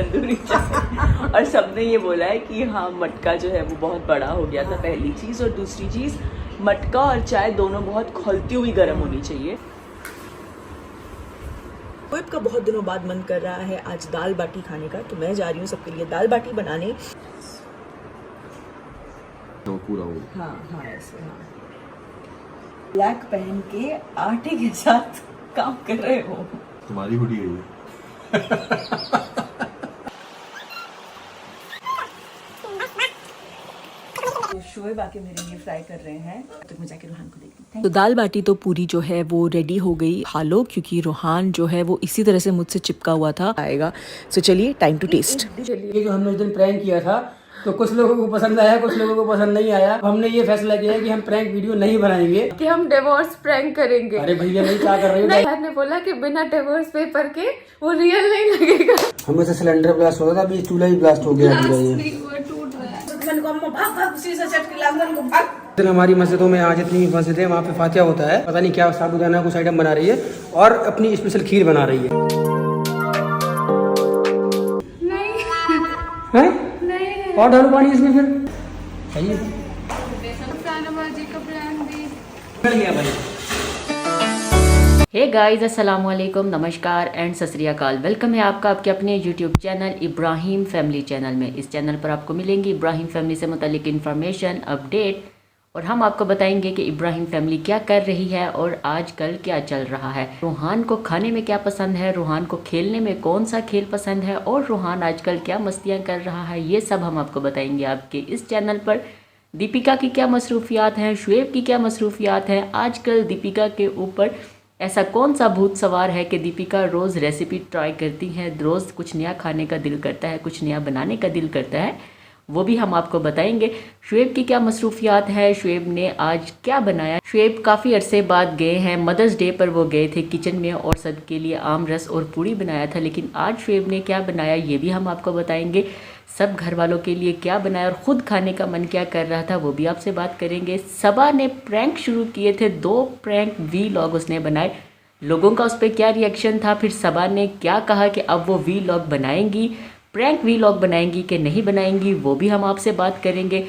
तंदूरी चाय। और सबने ये बोला है कि हाँ मटका जो है वो बहुत बड़ा हो गया था, पहली चीज़। और दूसरी चीज़, मटका और चाय दोनों बहुत खौलती हुई गर्म होनी चाहिए। शोएब का बहुत दिनों बाद मन कर रहा है आज दाल बाटी खाने का, तो मैं जा रही हूँ सबके लिए दाल बाटी बनाने। तो पूरा हो। हाँ ऐसे, हाँ। ब्लैक पहन के आटे के साथ काम कर रहे हो। तुम्हारी हुडी है ये। तो शोएब आके मेरे लिए फ्राई कर रहे हैं, तो मैं जाके रूहान को देखती हूँ। तो दाल बाटी तो पूरी जो है वो रेडी हो गई, खा लो, क्योंकि रूहान जो है वो इसी तरह से मुझसे चिपका हुआ था आएगा। सो चलिए टाइम टू टेस्ट। ये जो हमने उस दिन प्रैंक किया था तो कुछ लोगों को पसंद आया, कुछ लोगों को पसंद नहीं आया। हमने ये फैसला किया है कि हम प्रैंक वीडियो नहीं बनाएंगे, कि हम डिवोर्स प्रैंक करेंगे। अरे भैया नहीं, क्या कर रहे हो? नहीं, ने बोला कि बिना डिवोर्स पेपर के वो रियल नहीं लगेगा। हमें से सिलेंडर ब्लास्ट हो रहा था, अभी चूल्हा ही ब्लास्ट हो गया। हमारी मस्जिदों में आज जितनी मस्जिद है वहाँ पे फातिहा होता है, पता नहीं क्या साबूदाना कुछ आइटम बना रही है और अपनी स्पेशल खीर बना रही है। नहीं और डालो पानी इसमें, फिर सही है। हे गाइस, अस्सलाम वालेकुम, नमस्कार एंड सत श्री अकाल। वेलकम है आपका आपके अपने YouTube channel Ibrahim family channel में। इस चैनल पर आपको मिलेंगी इब्राहिम फैमिली से मुतालिक इन्फॉर्मेशन, अपडेट, और हम आपको बताएंगे कि इब्राहिम फैमिली क्या कर रही है और आजकल क्या चल रहा है। रूहान को खाने में क्या पसंद है, रूहान को खेलने में कौन सा खेल पसंद है और रूहान आजकल क्या मस्तियाँ कर रहा है, ये सब हम आपको बताएंगे आपके इस चैनल पर। दीपिका की क्या मसरूफियात हैं, शुएब की क्या मसरूफियात हैं, आजकल दीपिका के ऊपर ऐसा कौन सा भूत सवार है कि दीपिका रोज़ रेसिपी ट्राई करती हैं, रोज़ कुछ नया खाने का दिल करता है, कुछ नया बनाने का दिल करता है, वो भी हम आपको बताएंगे। शुएब की क्या मसरूफियात है, शुएब ने आज क्या बनाया। शुएब काफ़ी अरसे बाद गए हैं, मदर्स डे पर वो गए थे किचन में और सबके लिए आम रस और पूड़ी बनाया था, लेकिन आज शुएब ने क्या बनाया ये भी हम आपको बताएंगे। सब घर वालों के लिए क्या बनाया और ख़ुद खाने का मन क्या कर रहा था वो भी आपसे बात करेंगे। सबा ने प्रैंक शुरू किए थे, 2 प्रैंक वीलॉग उसने बनाए, लोगों का उस पर क्या रिएक्शन था, फिर सबा ने क्या कहा कि अब वो वीलॉग बनाएंगी, प्रैंक वीलॉग बनाएंगी कि नहीं बनाएंगी, वो भी हम आपसे बात करेंगे।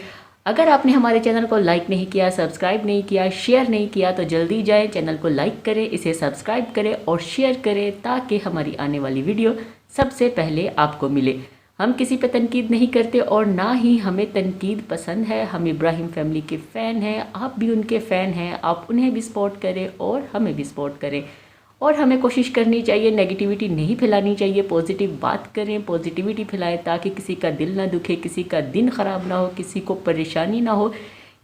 अगर आपने हमारे चैनल को लाइक नहीं किया, सब्सक्राइब नहीं किया, शेयर नहीं किया तो जल्दी जाएं, चैनल को लाइक करें, इसे सब्सक्राइब करें और शेयर करें ताकि हमारी आने वाली वीडियो सबसे पहले आपको मिले। हम किसी पे तनकीद नहीं करते और ना ही हमें तनकीद पसंद है। हम इब्राहिम फैमिली के फ़ैन हैं, आप भी उनके फ़ैन हैं, आप उन्हें भी सपोर्ट करें और हमें भी सपोर्ट करें। और हमें कोशिश करनी चाहिए, नेगेटिविटी नहीं फैलानी चाहिए, पॉजिटिव बात करें, पॉजिटिविटी फैलाएं ताकि किसी का दिल ना दुखे, किसी का दिन ख़राब ना हो, किसी को परेशानी ना हो,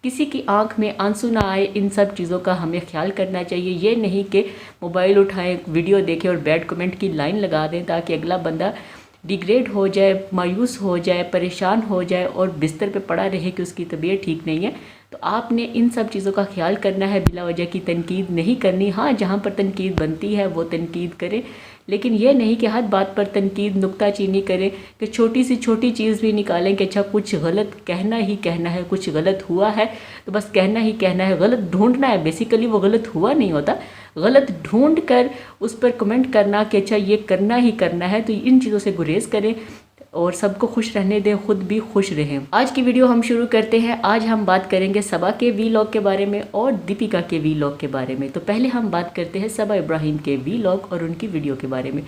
किसी की आंख में आंसू ना आए। इन सब चीज़ों का हमें ख्याल करना चाहिए। ये नहीं कि मोबाइल उठाएं, वीडियो देखें और बैड कमेंट की लाइन लगा दें ताकि अगला बंदा डिग्रेड हो जाए, मायूस हो जाए, परेशान हो जाए और बिस्तर पे पड़ा रहे कि उसकी तबीयत ठीक नहीं है। तो आपने इन सब चीज़ों का ख्याल करना है, बिला वजह की तनकीद नहीं करनी। हाँ, जहाँ पर तनकीद बनती है वो तनकीद करें, लेकिन ये नहीं कि हर बात पर तनकीद नुक्ताचीनी करें कि छोटी सी छोटी चीज़ भी निकालें कि अच्छा कुछ गलत कहना ही कहना है, कुछ गलत हुआ है तो बस कहना ही कहना है, गलत ढूंढना है। बेसिकली वो गलत हुआ नहीं होता, गलत ढूंढ कर उस पर कमेंट करना कि अच्छा ये करना ही करना है। तो इन चीज़ों से गुरेज करें और सबको खुश रहने दें, खुद भी खुश रहें। आज की वीडियो हम शुरू करते हैं। आज हम बात करेंगे सबा के वीलॉग के बारे में और दीपिका के वीलॉग के बारे में। तो पहले हम बात करते हैं सबा इब्राहिम के वीलॉग और उनकी वीडियो के बारे में।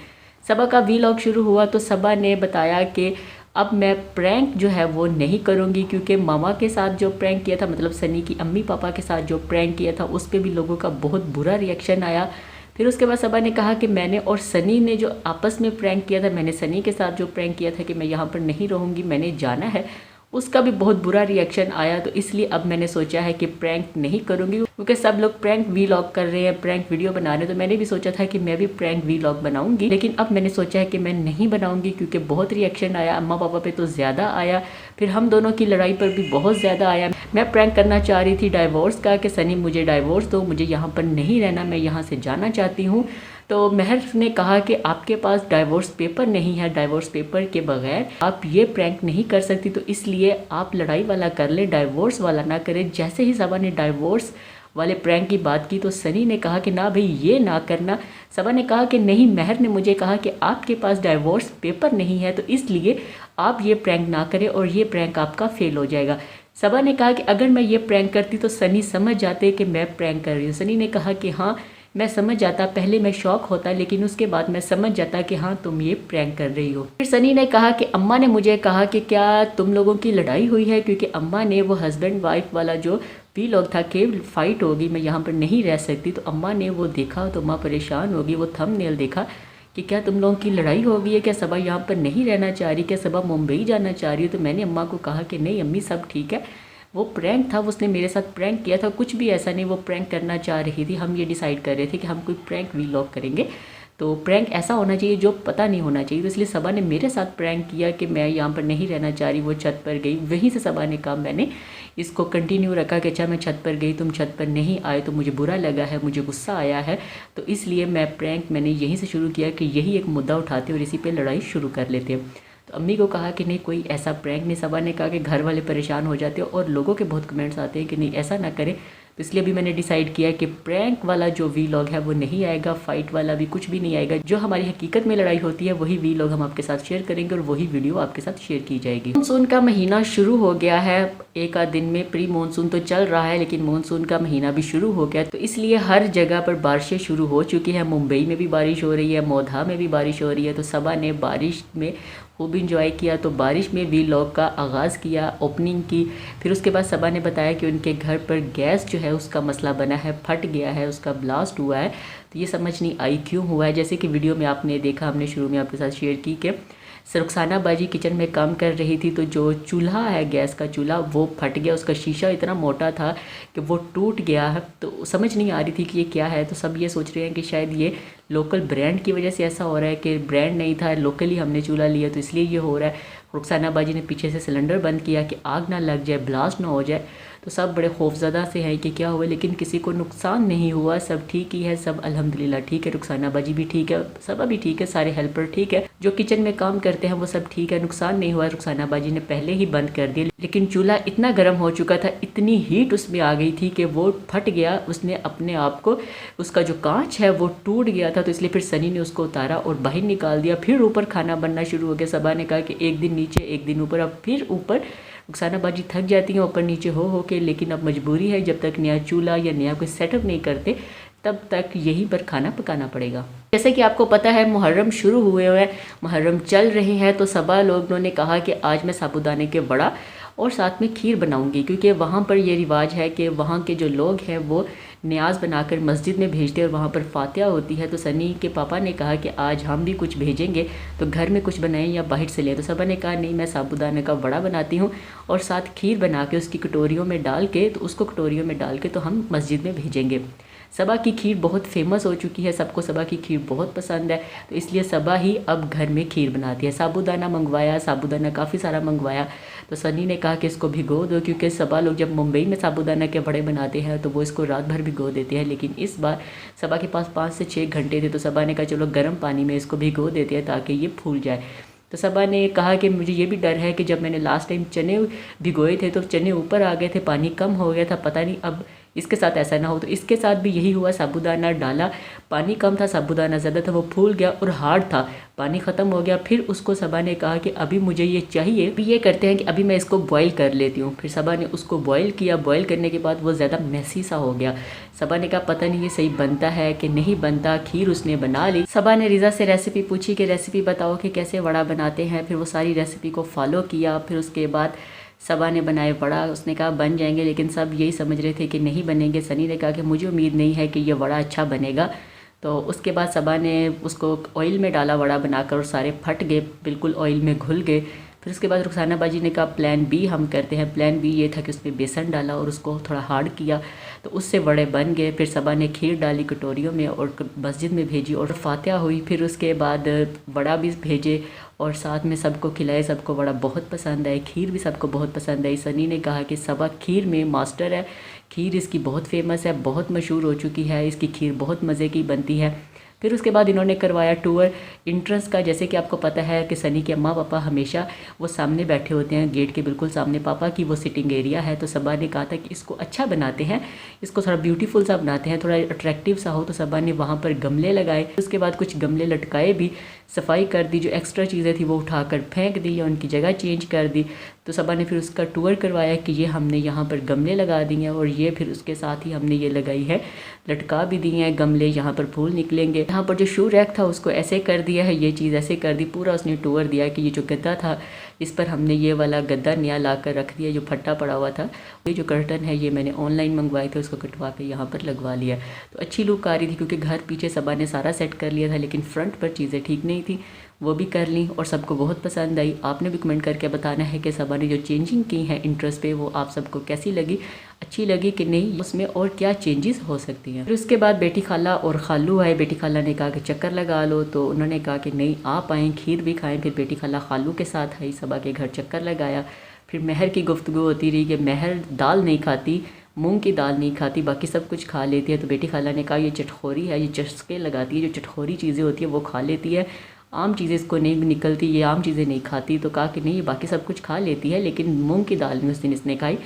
सबा का वीलॉग शुरू हुआ तो सबा ने बताया कि अब मैं प्रैंक जो है वो नहीं करूँगी, क्योंकि मामा के साथ जो प्रैंक किया था, मतलब सनी की अम्मी पापा के साथ जो प्रैंक किया था उस पर भी लोगों का बहुत बुरा रिएक्शन आया। फिर उसके बाद सबा ने कहा कि मैंने और सनी ने जो आपस में प्रैंक किया था, मैंने सनी के साथ जो प्रैंक किया था कि मैं यहाँ पर नहीं रहूँगी, मैंने जाना है, उसका भी बहुत बुरा रिएक्शन आया। तो इसलिए अब मैंने सोचा है कि प्रैंक नहीं करूँगी, क्योंकि सब लोग प्रैंक वीलॉग कर रहे हैं, प्रैंक वीडियो बना रहे हैं। तो मैंने भी सोचा था कि मैं भी प्रैंक वीलॉग बनाऊँगी, लेकिन अब मैंने सोचा है कि मैं नहीं बनाऊँगी क्योंकि बहुत रिएक्शन आया, अम्मा पापा पे तो ज़्यादा आया, फिर हम दोनों की लड़ाई पर भी बहुत ज़्यादा आया। मैं प्रैंक करना चाह रही थी डाइवोर्स का कि सनी मुझे डाइवोर्स दो, मुझे यहाँ पर नहीं रहना, मैं यहाँ से जाना चाहती हूँ। तो महर ने कहा कि आपके पास डाइवोर्स पेपर नहीं है, डाइवोर्स पेपर के बगैर आप ये प्रैंक नहीं कर सकती, तो इसलिए आप लड़ाई वाला कर ले, डाइवोर्स वाला ना करें। जैसे ही सबा ने डाइवोर्स वाले प्रैंक की बात की तो सनी ने कहा कि ना भाई ये ना करना। सबा ने कहा कि नहीं, महर ने मुझे कहा कि आपके पास डाइवोर्स पेपर नहीं है तो इसलिए आप ये प्रैंक ना करें और ये प्रैंक आपका फेल हो जाएगा। सबा ने कहा कि अगर मैं ये प्रैंक करती तो सनी समझ जाते कि मैं प्रैंक कर रही हूँ। सनी ने कहा कि हाँ मैं समझ जाता, पहले मैं शॉक होता लेकिन उसके बाद मैं समझ जाता कि हाँ तुम ये प्रैंक कर रही हो। फिर सनी ने कहा कि अम्मा ने मुझे कहा कि क्या तुम लोगों की लड़ाई हुई है, क्योंकि अम्मा ने वो हस्बैंड वाइफ वाला जो वीलॉग था कि फाइट होगी, मैं यहाँ पर नहीं रह सकती, तो अम्मा ने वो देखा तो अम्मा परेशान होगी। वो थंबनेल देखा कि क्या तुम लोगों की लड़ाई हो गई है, क्या सबा यहाँ पर नहीं रहना चाह रही, क्या सबा मुंबई जाना चाह रही है। तो मैंने अम्मा को कहा कि नहीं अम्मी सब ठीक है, वो प्रैंक था, उसने मेरे साथ प्रैंक किया था, कुछ भी ऐसा नहीं, वो प्रैंक करना चाह रही थी। हम ये डिसाइड कर रहे थे कि हम कोई प्रैंक वीलॉग करेंगे, तो प्रैंक ऐसा होना चाहिए जो पता नहीं होना चाहिए। तो इसलिए सबा ने मेरे साथ प्रैंक किया कि मैं यहाँ पर नहीं रहना चाह रही, वो छत पर गई। वहीं से सबा ने कहा, मैंने इसको कंटिन्यू रखा कि अच्छा मैं छत पर गई, तुम छत पर नहीं आए तो मुझे बुरा लगा है, मुझे गुस्सा आया है, तो इसलिए मैं प्रैंक मैंने यहीं से शुरू किया कि यही एक मुद्दा उठाते और इसी पर लड़ाई शुरू कर लेते। तो अम्मी को कहा कि नहीं कोई ऐसा प्रैंक नहीं। सबा ने कहा कि घर वाले परेशान हो जाते हैं और लोगों के बहुत कमेंट्स आते हैं कि नहीं ऐसा ना करें, तो इसलिए अभी मैंने डिसाइड किया कि प्रैंक वाला जो वीलॉग है वो नहीं आएगा, फाइट वाला भी कुछ भी नहीं आएगा। जो हमारी हकीकत में लड़ाई होती है वही वीलॉग हम आपके साथ शेयर करेंगे और वही वीडियो आपके साथ शेयर की जाएगी। मानसून का महीना शुरू हो गया है, एक आध दिन में प्री मानसून तो चल रहा है लेकिन मानसून का महीना भी शुरू हो गया, तो इसलिए हर जगह पर बारिशें शुरू हो चुकी है। मुंबई में भी बारिश हो रही है, मोधा में भी बारिश हो रही है। तो सबा ने बारिश में खूब इंजॉय किया, तो बारिश में वीलॉग का आगाज़ किया, ओपनिंग की। फिर उसके बाद सबा ने बताया कि उनके घर पर गैस जो है उसका मसला बना है, फट गया है, उसका ब्लास्ट हुआ है। तो ये समझ नहीं आई क्यों हुआ है। जैसे कि वीडियो में आपने देखा, हमने शुरू में आपके साथ शेयर की कि रुखसाना बाजी किचन में काम कर रही थी, तो जो चूल्हा है गैस का चूल्हा वो फट गया, उसका शीशा इतना मोटा था कि वो टूट गया है। तो समझ नहीं आ रही थी कि ये क्या है। तो सब ये सोच रहे हैं कि शायद ये लोकल ब्रांड की वजह से ऐसा हो रहा है, कि ब्रांड नहीं था, लोकली हमने चूल्हा लिया तो इसलिए ये हो रहा है। रुखसाना बाजी ने पीछे से सिलेंडर बंद किया कि आग ना लग जाए, ब्लास्ट ना हो जाए। तो सब बड़े खौफजदा से हैं कि क्या हुआ, लेकिन किसी को नुकसान नहीं हुआ, सब ठीक ही है, सब अल्हम्दुलिल्लाह ठीक है। रुखसाना बाजी भी ठीक है, सब भी ठीक है, सारे हेल्पर ठीक है, जो किचन में काम करते हैं वो सब ठीक है, नुकसान नहीं हुआ। रुखसाना बाजी ने पहले ही बंद कर दिया, लेकिन चूल्हा इतना गर्म हो चुका था, इतनी हीट उसमें आ गई थी कि वो फट गया। उसने अपने आप को, उसका जो कांच है वो टूट गया था, तो इसलिए फिर सनी ने उसको उतारा और बाहर निकाल दिया। फिर ऊपर खाना बनना शुरू हो गया। सबा ने कहा कि एक दिन नीचे एक दिन ऊपर। अब फिर ऊपर रुखसाना बाजी थक जाती हैं ऊपर नीचे हो के, लेकिन अब मजबूरी है, जब तक नया चूल्हा या नया कोई सेटअप नहीं करते तब तक यहीं पर खाना पकाना पड़ेगा। जैसे कि आपको पता है मुहर्रम शुरू हुए हुए हैं, मुहर्रम चल रहे हैं, तो सबा लोगों ने कहा कि आज मैं साबूदाने के वड़ा और साथ में खीर बनाऊंगी, क्योंकि वहाँ पर ये रिवाज है कि वहाँ के जो लोग हैं वो न्याज बनाकर मस्जिद में भेजते हैं और वहाँ पर फातिहा होती है। तो सनी के पापा ने कहा कि आज हम भी कुछ भेजेंगे, तो घर में कुछ बनाएं या बाहर से लें। तो सबा ने कहा नहीं, मैं साबूदाने का वड़ा बनाती हूँ और साथ खीर बना के उसकी कटोरियों में डाल के, तो उसको कटोरियों में डाल के तो हम मस्जिद में भेजेंगे। सबा की खीर बहुत फेमस हो चुकी है, सबको सबा की खीर बहुत पसंद है, तो इसलिए सबा ही अब घर में खीर बनाती है। साबूदाना मंगवाया, साबूदाना काफ़ी सारा मंगवाया, तो सनी ने कहा कि इसको भिगो दो, क्योंकि सबा लोग जब मुंबई में साबूदाना के बड़े बनाते हैं तो वो इसको रात भर भिगो देते हैं, लेकिन इस बार सबा के पास 5 से 6 घंटे थे, तो सबा ने कहा चलो गर्म पानी में इसको भिगो देते हैं ताकि ये फूल जाए। तो सबा ने कहा कि मुझे ये भी डर है कि जब मैंने लास्ट टाइम चने भिगोए थे तो चने ऊपर आ गए थे, पानी कम हो गया था, पता नहीं अब इसके साथ ऐसा ना हो। तो इसके साथ भी यही हुआ, साबूदाना डाला, पानी कम था, साबूदाना ज़्यादा था, वो फूल गया और हार्ड था, पानी ख़त्म हो गया। फिर उसको सबा ने कहा कि अभी मुझे ये चाहिए, अभी ये करते हैं कि अभी मैं इसको बॉईल कर लेती हूँ। फिर सबा ने उसको बॉईल किया, बॉईल करने के बाद वो ज़्यादा मैसी सा हो गया। सबा ने कहा पता नहीं ये सही बनता है कि नहीं बनता। खीर उसने बना ली। सबा ने रिज़ा से रेसिपी पूछी कि रेसिपी बताओ कि कैसे वड़ा बनाते हैं, फिर वो सारी रेसिपी को फॉलो किया। फिर उसके बाद सबा ने बनाए वड़ा, उसने कहा बन जाएंगे, लेकिन सब यही समझ रहे थे कि नहीं बनेंगे। सनी ने कहा कि मुझे उम्मीद नहीं है कि ये वड़ा अच्छा बनेगा। तो उसके बाद सबा ने उसको ऑयल में डाला वड़ा बनाकर और सारे फट गए, बिल्कुल ऑयल में घुल गए। फिर उसके बाद रुखसाना बाजी ने कहा प्लान बी हम करते हैं। प्लान बी ये था कि उसमें बेसन डाला और उसको थोड़ा हार्ड किया, तो उससे वड़े बन गए। फिर सबा ने खीर डाली कटोरियों में और मस्जिद में भेजी और फातिहा हुई। फिर उसके बाद वड़ा भी भेजे और साथ में सबको खिलाए। सबको वड़ा बहुत पसंद आई, खीर भी सबको बहुत पसंद आई। सनी ने कहा कि सबा खीर में मास्टर है, खीर इसकी बहुत फेमस है, बहुत मशहूर हो चुकी है, इसकी खीर बहुत मज़े की बनती है। फिर उसके बाद इन्होंने करवाया टूर इंट्रेंस का। जैसे कि आपको पता है कि सनी के अम्मा पापा हमेशा वो सामने बैठे होते हैं, गेट के बिल्कुल सामने पापा की वो सिटिंग एरिया है। तो सबा ने कहा था कि इसको अच्छा बनाते हैं, इसको थोड़ा ब्यूटीफुल सा बनाते हैं, थोड़ा अट्रैक्टिव सा हो। तो सबा ने वहाँ पर गमले लगाए, उसके बाद कुछ गमले लटकाए भी, सफाई कर दी, जो एक्स्ट्रा चीज़ें थी वो उठाकर फेंक दी या उनकी जगह चेंज कर दी। तो सबा ने फिर उसका टूर करवाया कि ये हमने यहाँ पर गमले लगा दिए हैं और ये फिर उसके साथ ही हमने ये लगाई है, लटका भी दिए हैं गमले, यहाँ पर फूल निकलेंगे। यहाँ पर जो शू रैक था उसको ऐसे कर दिया है, ये चीज़ ऐसे कर दी। पूरा उसने टूर दिया कि ये जो गद्दा था इस पर हमने ये वाला गद्दा नया ला कर रख दिया जो फट्टा पड़ा हुआ था। ये जो कर्टन है ये मैंने ऑनलाइन मंगवाए थे, उसको कटवा के यहाँ पर लगवा लिया। तो अच्छी लुक आ रही थी क्योंकि घर पीछे सबा ने सारा सेट कर लिया था, लेकिन फ्रंट पर चीज़ें ठीक नहीं थी, वो भी कर ली और सबको बहुत पसंद आई। आपने भी कमेंट करके बताना है कि सबा ने जो चेंजिंग की है इंट्रेस्ट पे वो आप सबको कैसी लगी, अच्छी लगी कि नहीं, उसमें और क्या चेंजेस हो सकती हैं। फिर उसके बाद बेटी खाला और खालू आए। बेटी खाला ने कहा कि चक्कर लगा लो, तो उन्होंने कहा कि नहीं आप आएँ, खीर भी खाएँ। फिर बेटी खाला खालू के साथ आई, सबा के घर चक्कर लगाया। फिर महर की गुफ्तगू होती रही कि महर दाल नहीं खाती, मूंग की दाल नहीं खाती, बाकी सब कुछ खा लेती है। तो बेटी खाला ने कहा ये चटखोरी है, ये चस्के लगाती है, जो चटखोरी चीज़ें होती है वो खा लेती है, आम चीज़ें इसको नहीं निकलती, ये आम चीज़ें नहीं खाती। तो कहा कि नहीं ये बाकी सब कुछ खा लेती है, लेकिन मूंग की दाल में उस दिन इसने खाई।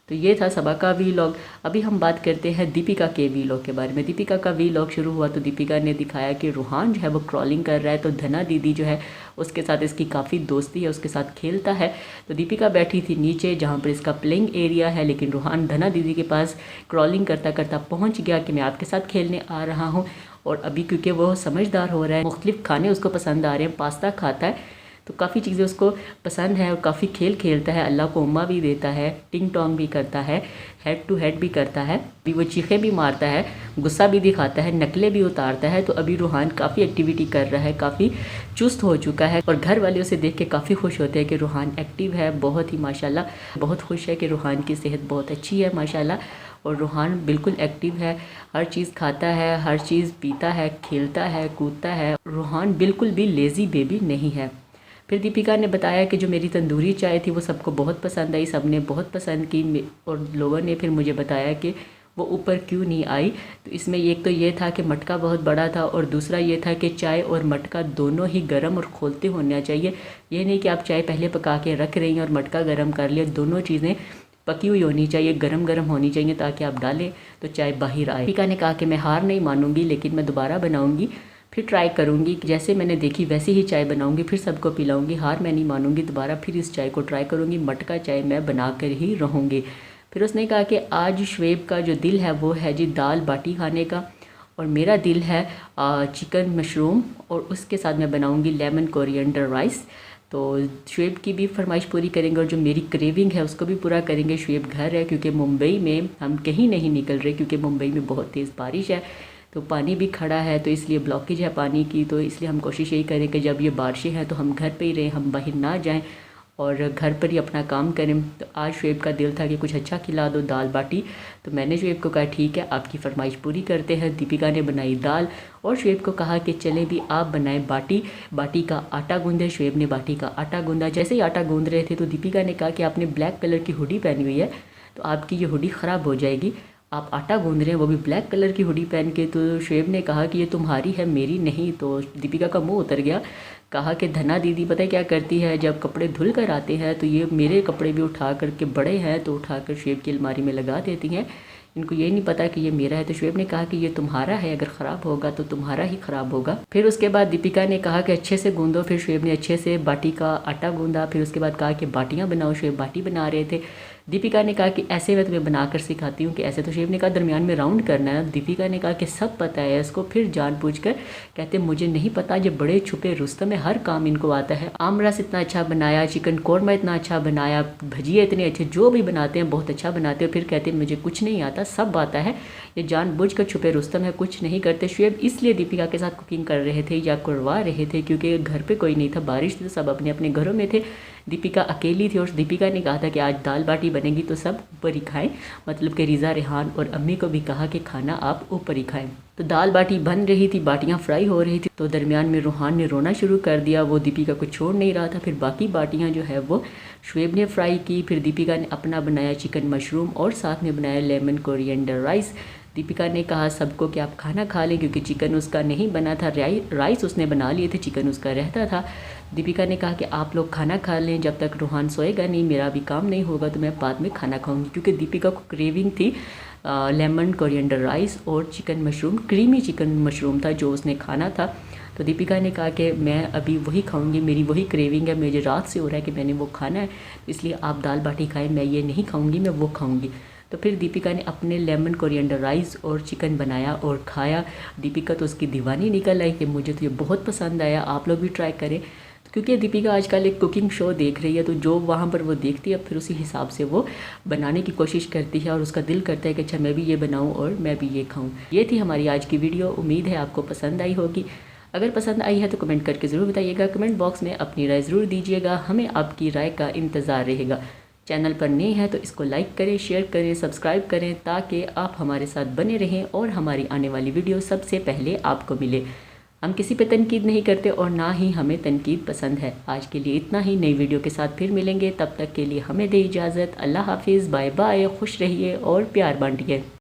तो ये था सबा का वीलॉग। अभी हम बात करते हैं दीपिका के वीलॉग के बारे में। दीपिका का वीलॉग शुरू हुआ तो दीपिका ने दिखाया कि रूहान जो है वो क्रॉलिंग कर रहा है, तो धना दीदी जो है उसके साथ इसकी काफ़ी दोस्ती है, उसके साथ खेलता है। तो दीपिका बैठी थी नीचे जहाँ पर इसका प्लेइंग एरिया है, लेकिन रूहान धना दीदी के पास क्रॉलिंग करता करता पहुँच गया कि मैं आपके साथ खेलने आ रहा हूँ। और अभी क्योंकि वो समझदार हो रहा है, मुख्तलिफ खाने उसको पसंद आ रहे हैं, पास्ता खाता है, तो काफ़ी चीज़ें उसको पसंद है और काफ़ी खेल खेलता है, अल्लाह को उम्मा भी देता है, टिंग टोंग भी करता है, हेड टू हेड भी करता है, भी वो चीखें भी मारता है, गुस्सा भी दिखाता है, नकलें भी उतारता है। तो अभी रूहान काफ़ी एक्टिविटी कर रहा है, काफ़ी चुस्त हो चुका है और घर वाले उसे देख के काफ़ी खुश होते हैं कि रूहान एक्टिव है, बहुत ही माशाल्लाह, बहुत खुश है कि रूहान की सेहत बहुत अच्छी है माशाल्लाह। और रूहान बिल्कुल एक्टिव है, हर चीज़ खाता है, हर चीज़ पीता है, खेलता है, कूदता है। रूहान बिल्कुल भी लेज़ी बेबी नहीं है। फिर दीपिका ने बताया कि जो मेरी तंदूरी चाय थी वो सबको बहुत पसंद आई, सब ने बहुत पसंद की और लोगों ने फिर मुझे बताया कि वो ऊपर क्यों नहीं आई। तो इसमें एक तो ये था कि मटका बहुत बड़ा था और दूसरा ये था कि चाय और मटका दोनों ही गर्म और खोलते होना चाहिए। ये नहीं कि आप चाय पहले पका के रख रही हैं और मटका गर्म कर लिया, दोनों चीज़ें पकी हुई होनी चाहिए, गरम गरम होनी चाहिए ताकि आप डालें तो चाय बाहर आए। दीपिका ने कहा कि मैं हार नहीं मानूंगी, लेकिन मैं दोबारा बनाऊंगी, फिर ट्राई करूंगी, जैसे मैंने देखी वैसे ही चाय बनाऊंगी, फिर सबको पिलाऊंगी, हार मैं नहीं मानूंगी, दोबारा फिर इस चाय को ट्राई करूंगी, मटका चाय मैं बना कर ही रहूँगी। फिर उसने कहा कि आज शुएब का जो दिल है वो है जी दाल बाटी खाने का, और मेरा दिल है चिकन मशरूम, और उसके साथ मैं बनाऊँगी लेमन कोरिएंडर राइस। तो शुएब की भी फरमाइश पूरी करेंगे और जो मेरी क्रेविंग है उसको भी पूरा करेंगे। शुएब घर है क्योंकि मुंबई में हम कहीं नहीं निकल रहे, क्योंकि मुंबई में बहुत तेज़ बारिश है, तो पानी भी खड़ा है, तो इसलिए ब्लॉकेज है पानी की। तो इसलिए हम कोशिश यही करें कि जब ये बारिशें हैं तो हम घर पे ही रहें, हम बाहर ना जाएं और घर पर ही अपना काम करें। तो आज शुएब का दिल था कि कुछ अच्छा खिला दो, दाल बाटी। तो मैंने शुएब को कहा ठीक है आपकी फरमाइश पूरी करते हैं। दीपिका ने बनाई दाल और शुएब को कहा कि चले भी आप बनाएं बाटी, बाटी का आटा गूंदे। शुएब ने बाटी का आटा गूंदा। जैसे ही आटा गूंद रहे थे तो दीपिका ने कहा कि आपने ब्लैक कलर की हुडी पहनी हुई है, तो आपकी ये हुडी ख़राब हो जाएगी, आप आटा गूंद रहे हैं वो भी ब्लैक कलर की हुडी पहन के। तो शुएब ने कहा कि ये तुम्हारी है मेरी नहीं। तो दीपिका का मुंह उतर गया, कहा कि धना दीदी पता है क्या करती है, जब कपड़े धुल कर आते हैं तो ये मेरे कपड़े भी उठा करके, बड़े हैं तो उठा कर शुएब की अलमारी में लगा देती हैं, इनको ये नहीं पता कि ये मेरा है। तो शुएब ने कहा कि ये तुम्हारा है, अगर ख़राब होगा तो तुम्हारा ही ख़राब होगा। फिर उसके बाद दीपिका ने कहा कि अच्छे से गूंदो। फिर शुएब ने अच्छे से बाटी का आटा गूंदा। फिर उसके बाद कहा कि बाटियाँ बनाओ। शुएब बाटी बना रहे थे। दीपिका ने कहा कि ऐसे मैं तुम्हें बनाकर सिखाती हूँ कि ऐसे। तो शुएब ने कहा दरमियान में राउंड करना है। दीपिका ने कहा कि सब पता है इसको। फिर जानबूझकर कहते मुझे नहीं पता, ये बड़े छुपे रुस्तम है, हर काम इनको आता है। आम रस इतना अच्छा बनाया, चिकन कौरमा इतना अच्छा बनाया, भजिए इतने अच्छे, जो भी बनाते हैं बहुत अच्छा बनाते हैं। फिर कहते मुझे कुछ नहीं आता, सब आता है, ये जानबूझकर छुपे रुस्तम है, कुछ नहीं करते। शुएब इसलिए दीपिका के साथ कुकिंग कर रहे थे या करवा रहे थे क्योंकि घर पे कोई नहीं था, बारिश थी, सब अपने अपने घरों में थे, दीपिका अकेली थी। और दीपिका ने कहा था कि आज दाल बाटी बनेगी तो सब ऊपर ही खाएं, मतलब कि रिज़ा, रेहान और अम्मी को भी कहा कि खाना आप ऊपर ही खाएं। तो दाल बाटी बन रही थी, बाटियां फ्राई हो रही थी, तो दरमियान में रूहान ने रोना शुरू कर दिया। वो दीपिका को छोड़ नहीं रहा था। फिर बाकी बाटियां जो है वो शुएब ने फ्राई की। फिर दीपिका ने अपना बनाया चिकन मशरूम और साथ में बनाया लेमन कोरिएंडर राइस। दीपिका ने कहा सबको कि आप खाना खा लें, क्योंकि चिकन उसका नहीं बना था, राइस उसने बना लिए थे, चिकन उसका रहता था। दीपिका ने कहा कि आप लोग खाना खा लें, जब तक रोहान सोएगा नहीं मेरा भी काम नहीं होगा, तो मैं बाद में खाना खाऊंगी। क्योंकि दीपिका को क्रेविंग थी लेमन कोरिएंडर राइस और chicken mushroom, creamy chicken mushroom था जो उसने खाना था। तो दीपिका ने कहा कि मैं अभी वही खाऊंगी, मेरी वही क्रेविंग है, मुझे रात से हो रहा है कि मैंने वो खाना है, इसलिए आप दाल बाटी खाएं, मैं ये नहीं खाऊंगी, मैं वो खाऊंगी। तो फिर दीपिका ने अपने लेमन कोरिएंडर राइस और चिकन बनाया और खाया। दीपिका तो उसकी दीवानी निकल आई कि मुझे तो ये बहुत पसंद आया, आप लोग भी ट्राई करें। क्योंकि दीपिका आजकल एक कुकिंग शो देख रही है, तो जो वहाँ पर वो देखती है फिर उसी हिसाब से वो बनाने की कोशिश करती है और उसका दिल करता है कि अच्छा मैं भी ये बनाऊँ और मैं भी ये खाऊँ। ये थी हमारी आज की वीडियो, उम्मीद है आपको पसंद आई होगी। अगर पसंद आई है तो कमेंट करके ज़रूर बताइएगा, कमेंट बॉक्स में अपनी राय ज़रूर दीजिएगा, हमें आपकी राय का इंतज़ार रहेगा। चैनल पर नए हैं तो इसको लाइक करें, शेयर करें, सब्सक्राइब करें, ताकि आप हमारे साथ बने रहें और हमारी आने वाली वीडियो सबसे पहले आपको मिले। हम किसी पे तनकीद नहीं करते और ना ही हमें तनकीद पसंद है। आज के लिए इतना ही, नई वीडियो के साथ फिर मिलेंगे, तब तक के लिए हमें दे इजाज़त। अल्लाह हाफिज़, बाय बाय, खुश रहिए और प्यार बांटिए।